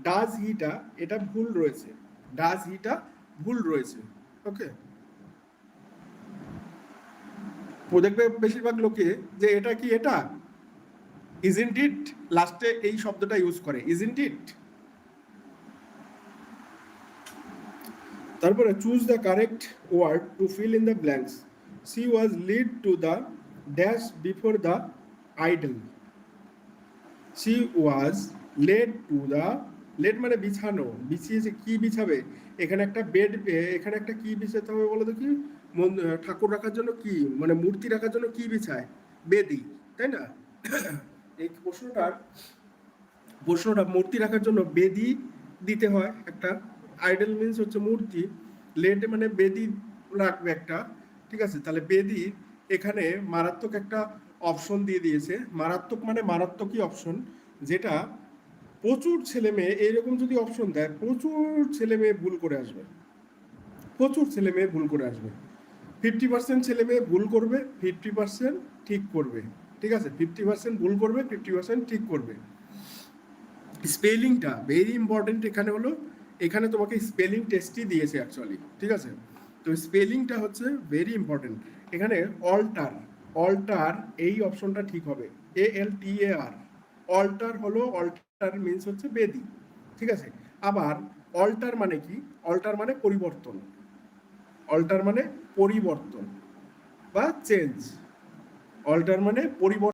Does হিটা এটা ভুল রয়েছে, ডাজ হিটা ভুল রয়েছে। ওকে, দেখবে বেশিরভাগ লোকে যে এটা কি এটা, ইজন্ট ইট লাস্টে এই শব্দটা ইউজ করে, ইজন্ট ইট। তারপরে choose the correct word to fill in the blanks. She was lead to the dash before the idol. She was led to the, led মানে বিছানো, বিছিয়েছে, কি বিছাবে এখানে একটা বেড, এখানে একটা কি বিছাতে হবে বলো তো, কি ঠাকুর রাখার জন্য কি, মানে মূর্তি রাখার জন্য কি বিছায়, বেদি, তাই না? এই প্রশ্নটা মূর্তি রাখার জন্য বেদি দিতে হয় একটা, আইডল মিন্স হচ্ছে মূর্তি, লেড মানে বেদি রাখবে একটা, ঠিক আছে? তাহলে বেদি এখানে মারাত্মক একটা অপশন দিয়ে দিয়েছে, মারাত্মক মানে মারাত্মকই অপশন, যেটা প্রচুর ছেলে মেয়ে এইরকম যদি অপশন দেয়, প্রচুর ছেলে মেয়ে ভুল করে আসবে, প্রচুর ছেলে মেয়ে ভুল করে আসবে। 50% ছেলে মেয়ে ভুল করবে, 50% ঠিক করবে, ঠিক আছে? 50% ভুল করবে, 50% ঠিক করবে। স্পেলিংটা ভেরি ইম্পর্টেন্ট এখানে হলো, এখানে তোমাকে স্পেলিং টেস্টই দিয়েছে অ্যাকচুয়ালি, ঠিক আছে? তো স্পেলিংটা হচ্ছে ভেরি ইম্পর্টেন্ট এখানে। অল্টার, অল্টার এই অপশনটা ঠিক হবে, ALTAR, অল্টার হলো, অল্টার মিন্স হচ্ছে বেদি, ঠিক আছে? আবার অল্টার মানে কি, অল্টার মানে পরিবর্তন, অল্টার মানে পরিবর্তন বা চেঞ্জ, অল্টার মানে পরিবর্তন।